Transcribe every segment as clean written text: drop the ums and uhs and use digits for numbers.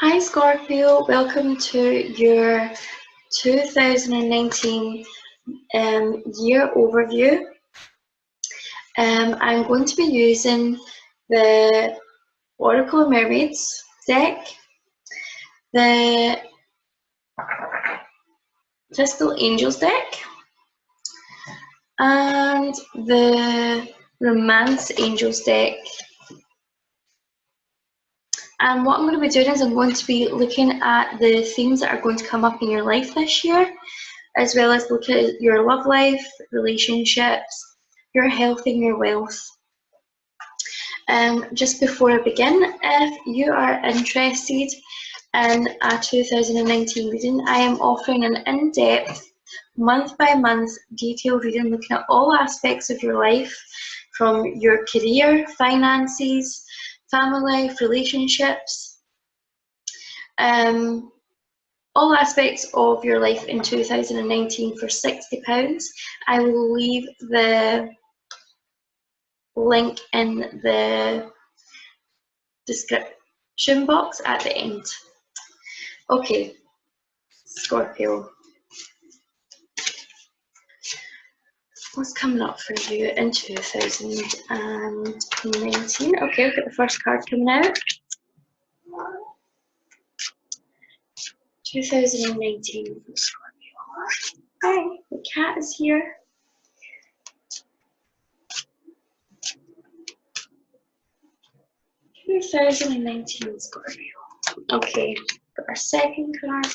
Hi Scorpio, welcome to your 2019 year overview. I'm going to be using the Oracle of Mermaids deck, the Crystal Angels deck, and the Romance Angels deck. And what I'm going to be doing is I'm going to be looking at the themes that are going to come up in your life this year, as well as look at your love life, relationships, your health and your wealth. Just before I begin, if you are interested in a 2019 reading, I am offering an in-depth, month-by-month detailed reading looking at all aspects of your life, from your career, finances, family life, relationships, all aspects of your life in 2019 for £60. I will leave the link in the description box at the end. Okay, Scorpio. What's coming up for you in 2019? Okay, I've got the first card coming out. 2019 for Scorpio. Hi, the cat is here. Two 2019 Scorpio. Okay, got our second card.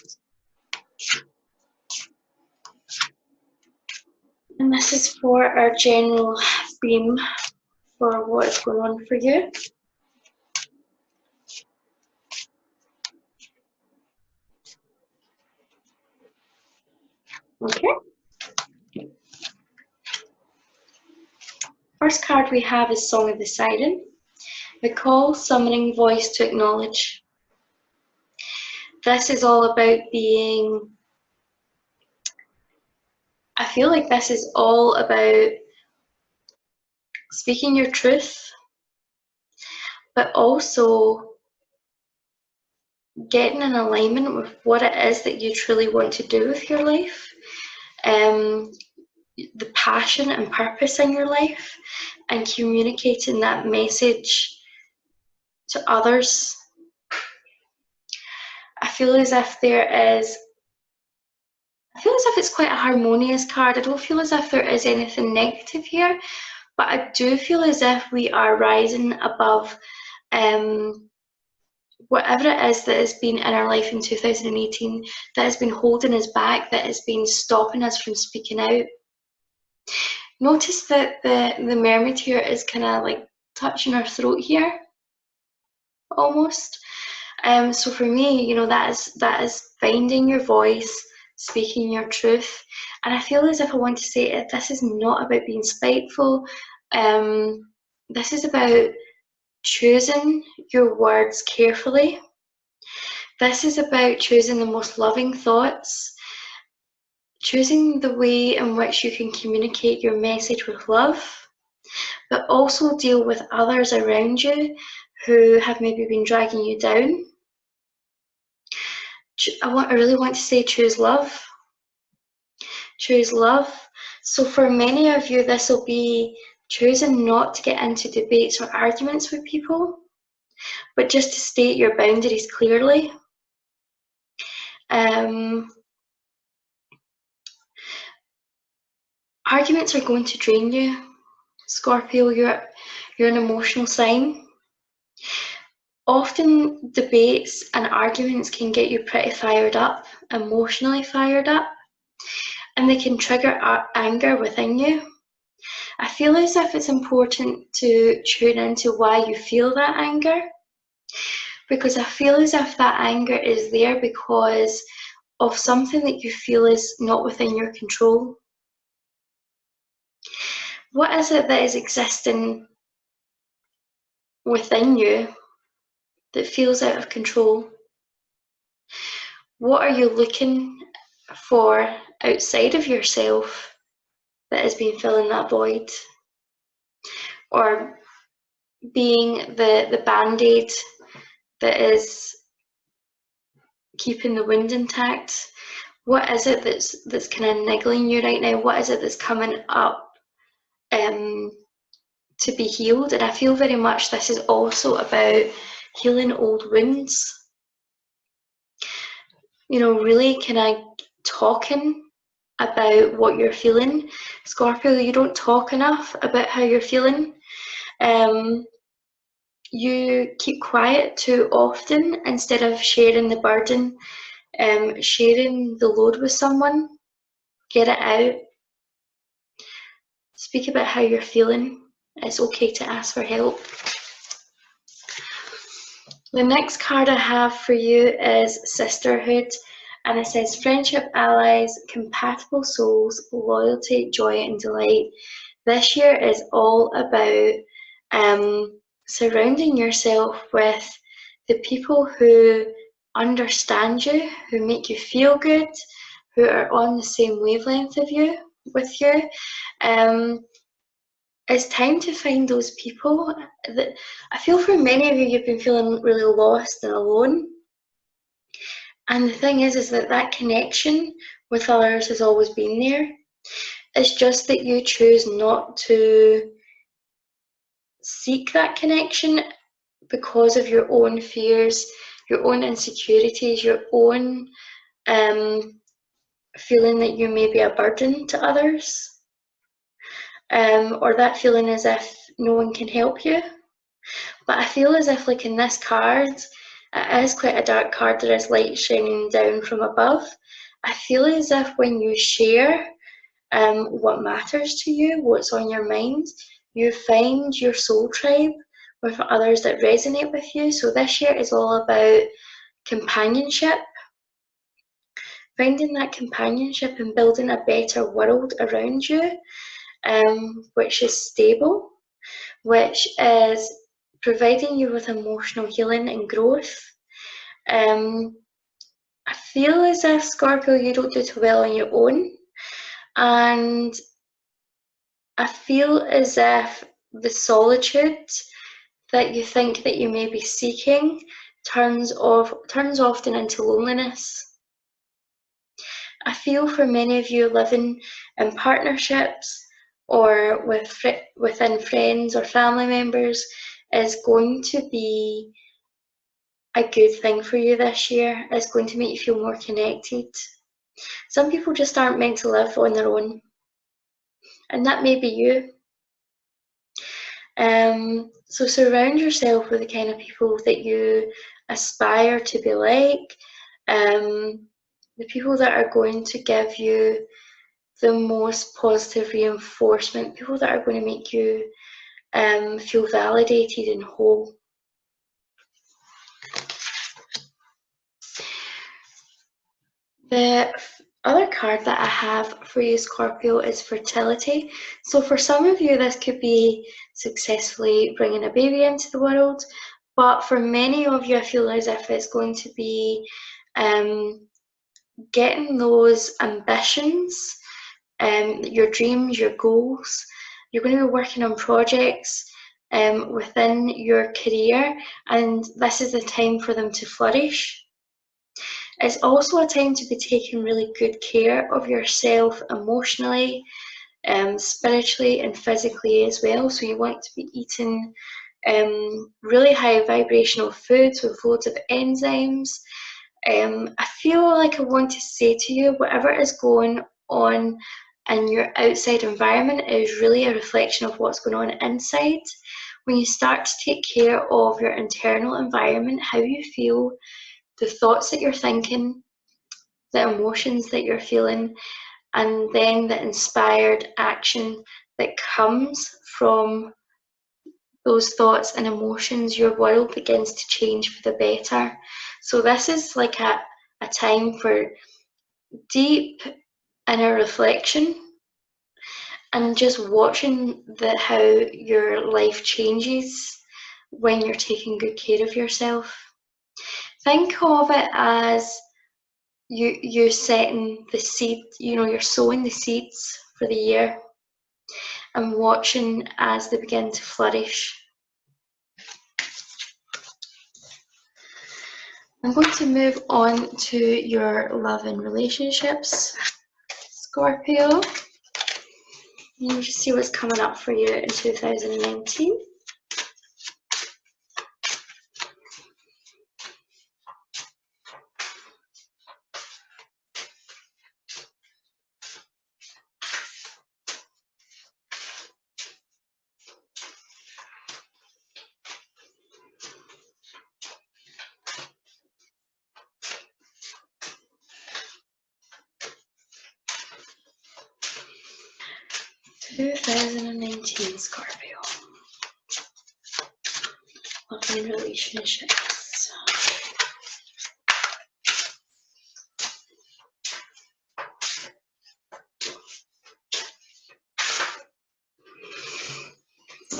And this is for our general theme for what is going on for you. Okay. First card we have is Song of the Siren. The call, summoning voice to acknowledge. This is all about being, I feel like this is all about speaking your truth, but also getting in alignment with what it is that you truly want to do with your life, the passion and purpose in your life, and communicating that message to others. I feel as if it's quite a harmonious card. I don't feel as if there is anything negative here, but I do feel as if we are rising above whatever it is that has been in our life in 2018 that has been holding us back, that has been stopping us from speaking out. Notice that the mermaid here is kind of like touching her throat here, almost. So for me, you know, that is finding your voice, speaking your truth. And I feel as if I want to say it, this is not about being spiteful. This is about choosing your words carefully. This is about choosing the most loving thoughts, choosing the way in which you can communicate your message with love, but also deal with others around you who have maybe been dragging you down. I really want to say choose love. Choose love. So for many of you, this will be choosing not to get into debates or arguments with people, but just to state your boundaries clearly. Arguments are going to drain you, Scorpio. You're an emotional sign. Often debates and arguments can get you pretty fired up, emotionally fired up, and they can trigger anger within you. I feel as if it's important to tune into why you feel that anger, because I feel as if that anger is there because of something that you feel is not within your control. What is it that is existing within you that feels out of control? What are you looking for outside of yourself that has been filling that void, or being the band-aid that is keeping the wound intact? What is it that's kind of niggling you right now? What is it that's coming up to be healed? And I feel very much this is also about healing old wounds. You know, really kind of talking about what you're feeling. Scorpio, you don't talk enough about how you're feeling. You keep quiet too often instead of sharing the burden, sharing the load with someone. Get it out. Speak about how you're feeling. It's okay to ask for help. The next card I have for you is Sisterhood, and it says friendship, allies, compatible souls, loyalty, joy and delight. This year is all about surrounding yourself with the people who understand you, who make you feel good, who are on the same wavelength with you. It's time to find those people. That I feel for many of you, you've been feeling really lost and alone. And the thing is that connection with others has always been there. It's just that you choose not to seek that connection because of your own fears, your own insecurities, your own feeling that you may be a burden to others, or that feeling as if no one can help you. But I feel as if, like in this card, it is quite a dark card. There is light shining down from above. I feel as if when you share what matters to you, what's on your mind, you find your soul tribe with others that resonate with you. So this year is all about companionship, finding that companionship and building a better world around you, which is stable, which is providing you with emotional healing and growth. I feel as if, Scorpio, you don't do too well on your own, and I feel as if the solitude that you think that you may be seeking turns often into loneliness. I feel for many of you living in partnerships or within friends or family members is going to be a good thing for you this year. It's going to make you feel more connected. Some people just aren't meant to live on their own, and that may be you. So surround yourself with the kind of people that you aspire to be like, the people that are going to give you the most positive reinforcement, people that are going to make you feel validated and whole. The other card that I have for you, Scorpio, is fertility. So for some of you, this could be successfully bringing a baby into the world, but for many of you, I feel as if it's going to be getting those ambitions, your dreams, your goals. You're going to be working on projects within your career, and this is the time for them to flourish. It's also a time to be taking really good care of yourself emotionally, spiritually and physically as well. So you want to be eating really high vibrational foods with loads of enzymes. I feel like I want to say to you, whatever is going on in your outside environment is really a reflection of what's going on inside. When you start to take care of your internal environment, how you feel, the thoughts that you're thinking, the emotions that you're feeling, and then the inspired action that comes from those thoughts and emotions, your world begins to change for the better. So this is like a time for deep inner reflection and just watching how your life changes when you're taking good care of yourself. Think of it as you're setting the seed, you're sowing the seeds for the year and watching as they begin to flourish. I'm going to move on to your love and relationships, Scorpio. We'll just see what's coming up for you in 2019. Scorpio. Love and relationships.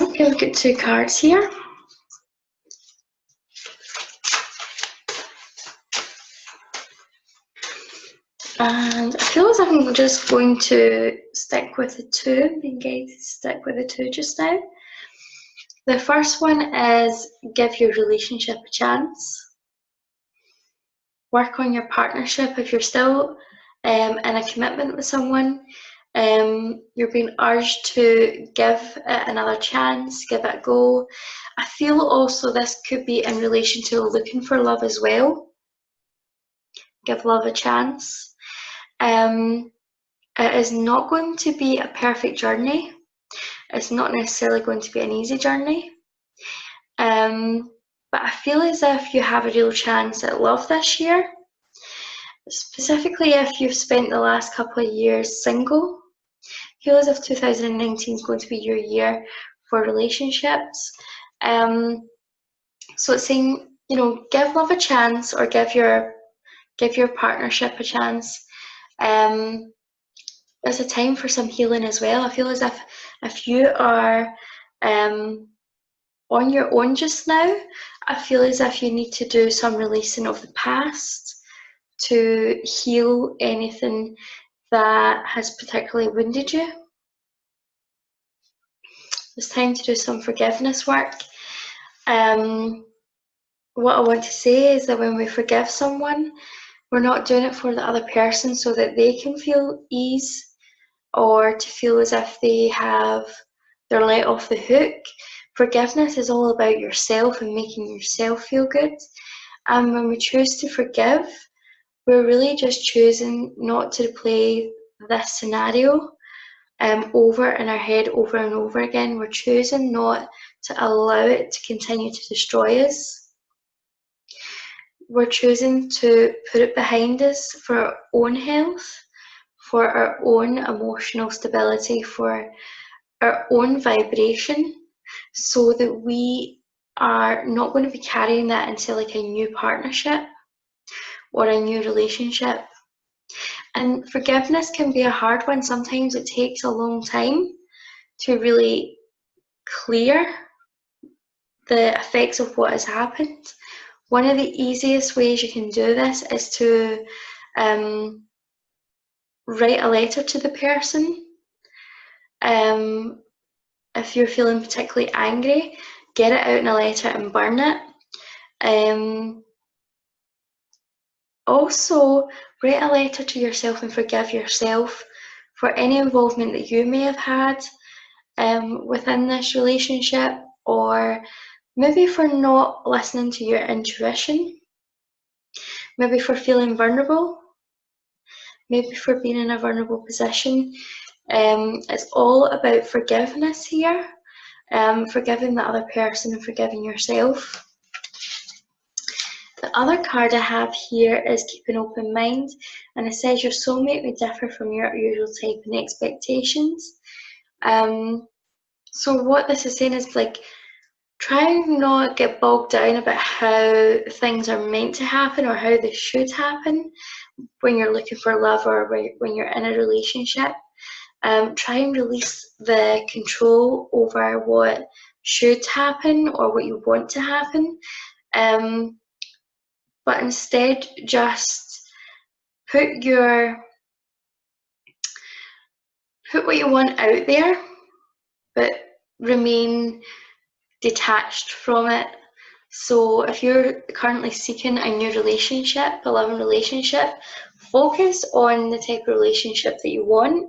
Okay, we've got 2 cards here. And I feel as if I'm just going to stick with the 2, being guided to stick with the 2 just now. The first one is give your relationship a chance. Work on your partnership. If you're still in a commitment with someone, you're being urged to give it another chance, give it a go. I feel also this could be in relation to looking for love as well. Give love a chance. It is not going to be a perfect journey. It's not necessarily going to be an easy journey. But I feel as if you have a real chance at love this year. Specifically if you've spent the last couple of years single. I feel as if 2019 is going to be your year for relationships. So it's saying, you know, give love a chance, or give your partnership a chance. It's a time for some healing as well. I feel as if you are on your own just now, I feel as if you need to do some releasing of the past to heal anything that has particularly wounded you. It's time to do some forgiveness work. What I want to say is that when we forgive someone, we're not doing it for the other person so that they can feel ease or to feel as if they're let off the hook. Forgiveness is all about yourself and making yourself feel good. And when we choose to forgive, we're really just choosing not to play this scenario over in our head over and over again. We're choosing not to allow it to continue to destroy us. We're choosing to put it behind us for our own health, for our own emotional stability, for our own vibration, so that we are not going to be carrying that into like a new partnership or a new relationship. And forgiveness can be a hard one. Sometimes it takes a long time to really clear the effects of what has happened. One of the easiest ways you can do this is to write a letter to the person. If you're feeling particularly angry, get it out in a letter and burn it. Also, write a letter to yourself and forgive yourself for any involvement that you may have had within this relationship, or maybe for not listening to your intuition, maybe for feeling vulnerable, maybe for being in a vulnerable position. It's all about forgiveness here, forgiving the other person and forgiving yourself. The other card I have here is keep an open mind, and it says your soulmate may differ from your usual type and expectations. So what this is saying is like, try and not get bogged down about how things are meant to happen or how they should happen when you're looking for love or when you're in a relationship. Try and release the control over what should happen or what you want to happen. But instead just put what you want out there, but remain detached from it. So if you're currently seeking a new relationship, a loving relationship, focus on the type of relationship that you want,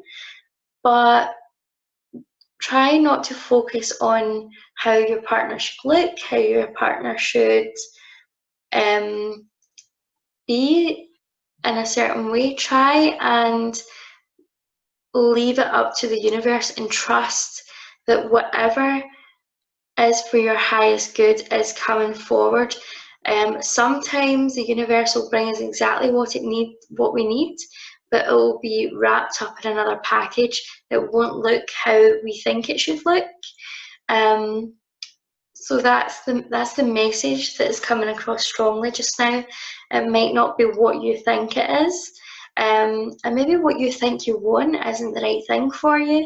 but try not to focus on how your partner should look, how your partner should be in a certain way. Try and leave it up to the universe and trust that whatever is for your highest good is coming forward. Sometimes the universe will bring us exactly what we need, but it will be wrapped up in another package. It won't look how we think it should look. So that's the message that is coming across strongly just now. It might not be what you think it is, and maybe what you think you want isn't the right thing for you.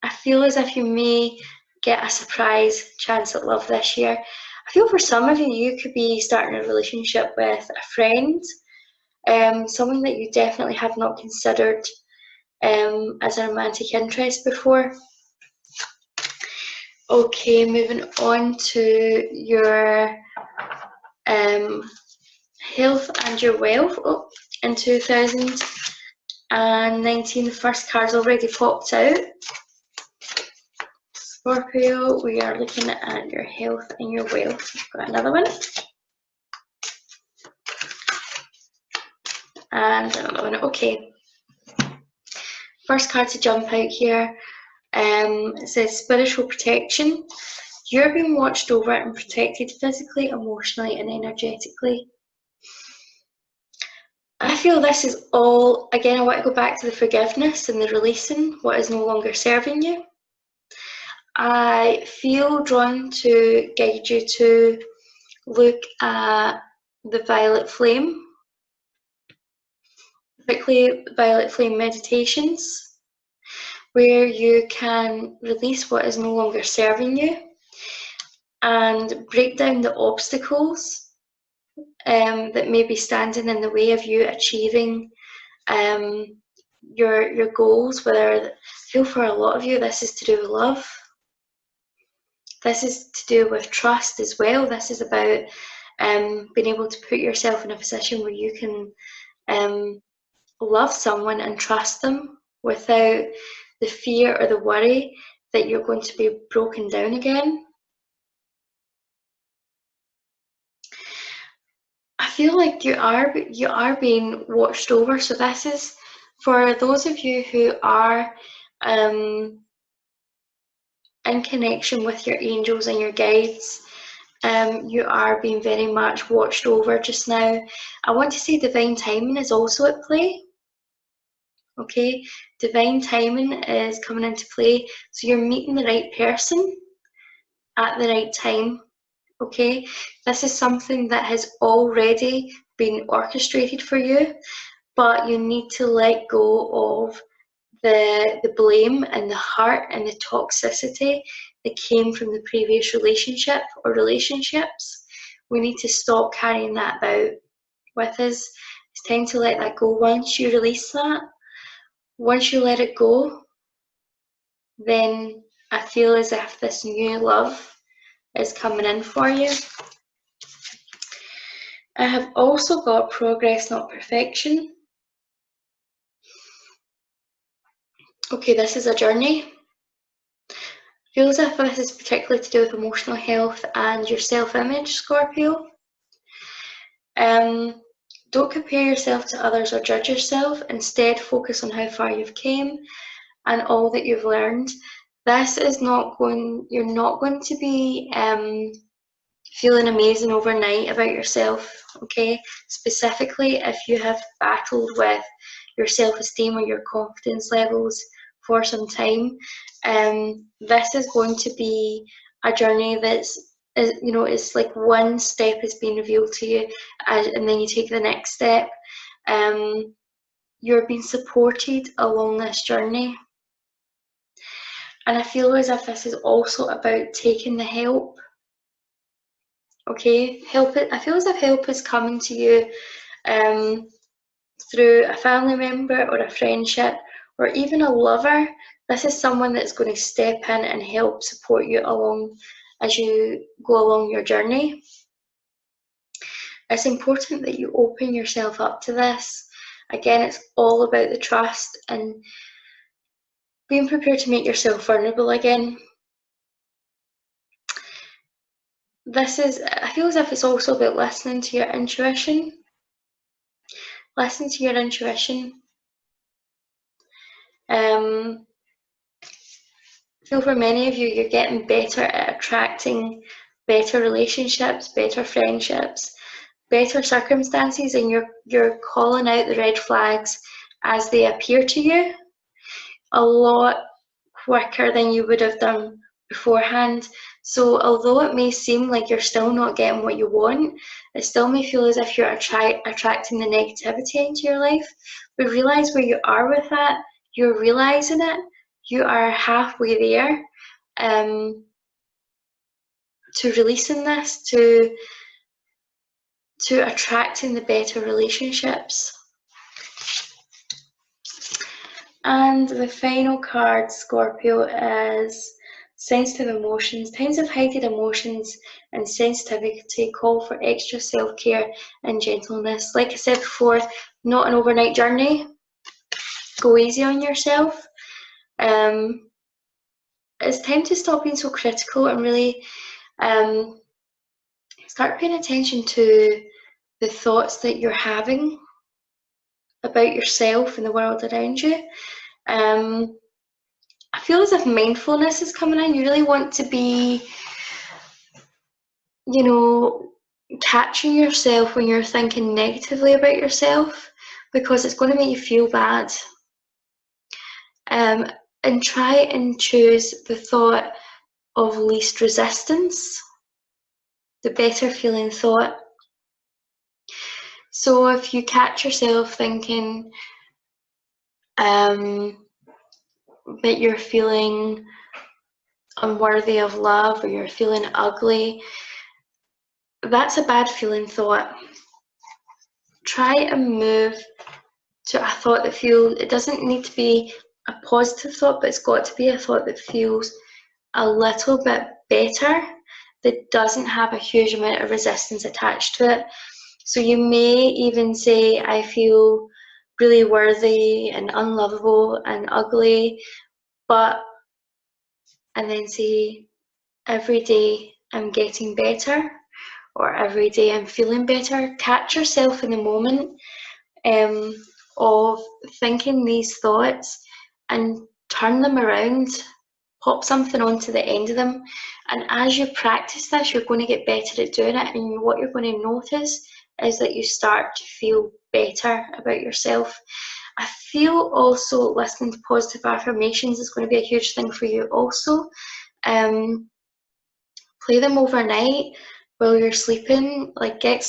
I feel as if you may get a surprise chance at love this year. I feel for some of you, you could be starting a relationship with a friend, someone that you definitely have not considered as a romantic interest before. Okay, moving on to your health and your wealth. Oh, in 2019, the first card's already popped out. Scorpio, we are looking at your health and your wealth. We've got another one. And another one. Okay. First card to jump out here. It says spiritual protection. You're being watched over and protected physically, emotionally, and energetically. I feel this is all, again, I want to go back to the forgiveness and the releasing what is no longer serving you. I feel drawn to guide you to look at the violet flame, particularly violet flame meditations, where you can release what is no longer serving you and break down the obstacles that may be standing in the way of you achieving your goals. Whether, I feel for a lot of you, this is to do with love. This is to do with trust as well. This is about being able to put yourself in a position where you can love someone and trust them without the fear or the worry that you're going to be broken down again. I feel like you are being watched over. So this is for those of you who are in connection with your angels and your guides. You are being very much watched over just now. I want to say divine timing is also at play. Okay, divine timing is coming into play. So you're meeting the right person at the right time. Okay, this is something that has already been orchestrated for you, but you need to let go of the blame and the hurt and the toxicity that came from the previous relationship or relationships. We need to stop carrying that about with us. It's time to let that go. Once you release that, once you let it go, then I feel as if this new love is coming in for you. I have also got progress, not perfection. Okay, this is a journey. Feels as if this is particularly to do with emotional health and your self-image, Scorpio. Don't compare yourself to others or judge yourself. Instead, focus on how far you've came and all that you've learned. This is you're not going to be feeling amazing overnight about yourself, okay? Specifically, if you have battled with your self-esteem or your confidence levels for some time, this is going to be a journey it's like one step is being revealed to you, and then you take the next step. You're being supported along this journey. And I feel as if this is also about taking the help. Okay, I feel as if help is coming to you through a family member or a friendship or even a lover. This is someone that's going to step in and help support you along as you go along your journey. It's important that you open yourself up to this. Again, it's all about the trust and being prepared to make yourself vulnerable again. I feel as if it's also about listening to your intuition. Listen to your intuition. I feel for many of you, you're getting better at attracting better relationships, better friendships, better circumstances, and you're calling out the red flags as they appear to you a lot quicker than you would have done beforehand. So although it may seem like you're still not getting what you want, it still may feel as if you're attracting the negativity into your life. But realize where you are with that. You're realizing it. You are halfway there to releasing this, to attracting the better relationships. And the final card, Scorpio, is sensitive emotions. Times of heightened emotions and sensitivity call for extra self-care and gentleness. Like I said before, not an overnight journey. Go easy on yourself. It's time to stop being so critical and really start paying attention to the thoughts that you're having about yourself and the world around you. I feel as if mindfulness is coming in. You really want to be, catching yourself when you're thinking negatively about yourself, because it's going to make you feel bad. And try and choose the thought of least resistance, the better feeling thought. So if you catch yourself thinking that you're feeling unworthy of love, or you're feeling ugly, that's a bad feeling thought. Try and move to a thought that feels, it doesn't need to be a positive thought, but it's got to be a thought that feels a little bit better, that doesn't have a huge amount of resistance attached to it. So you may even say, I feel really worthy and unlovable and ugly, and then say, every day I'm getting better, or every day I'm feeling better. Catch yourself in the moment of thinking these thoughts and turn them around, pop something onto the end of them. And as you practice this, you're going to get better at doing it, and what you're going to notice is that you start to feel better about yourself. I feel also listening to positive affirmations is going to be a huge thing for you also. Play them overnight while you're sleeping. Like, go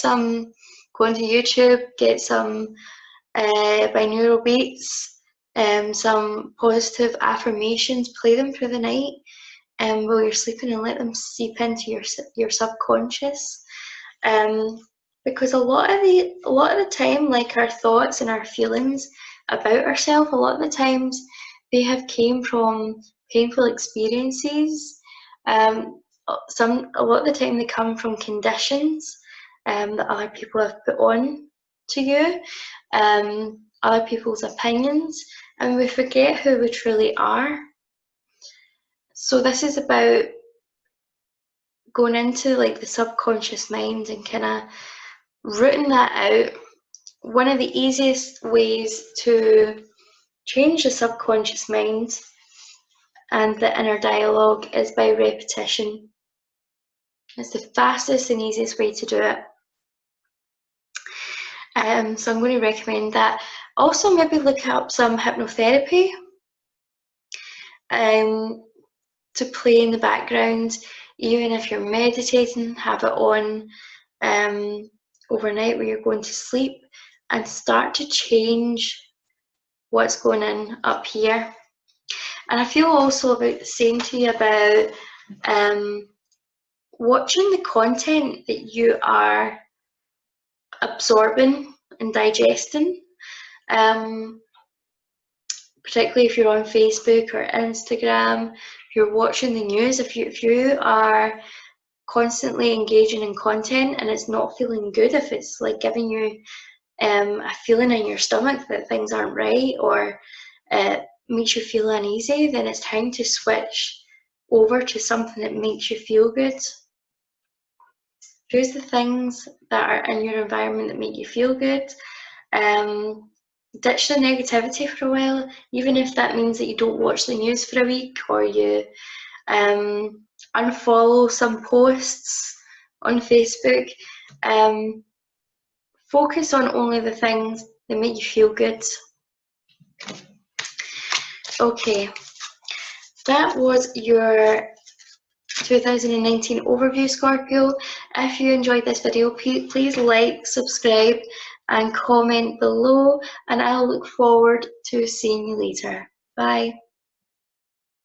onto YouTube, get some binaural beats, some positive affirmations, play them through the night while you're sleeping, and let them seep into your subconscious. Because a lot of the time, like, our thoughts and our feelings about ourselves, a lot of the times they have came from painful experiences. A lot of the time they come from conditions that other people have put on to you, other people's opinions, and we forget who we truly are. So this is about going into, like, the subconscious mind and kind of rooting that out. One of the easiest ways to change the subconscious mind and the inner dialogue is by repetition. It's the fastest and easiest way to do it. So I'm going to recommend that. Also, maybe look up some hypnotherapy to play in the background. Even if you're meditating, have it on overnight where you're going to sleep, and start to change what's going on up here. And I feel also about saying to you about watching the content that you are absorbing and digesting, particularly if you're on Facebook or Instagram, if you're watching the news, if you are constantly engaging in content and it's not feeling good, if it's like giving you a feeling in your stomach that things aren't right, or makes you feel uneasy, then it's time to switch over to something that makes you feel good. Choose the things that are in your environment that make you feel good. Ditch the negativity for a while, even if that means that you don't watch the news for a week, or you unfollow some posts on Facebook. Focus on only the things that make you feel good. Okay, that was your 2019 overview, Scorpio. If you enjoyed this video, please like, subscribe, and comment below, and I'll look forward to seeing you later. Bye.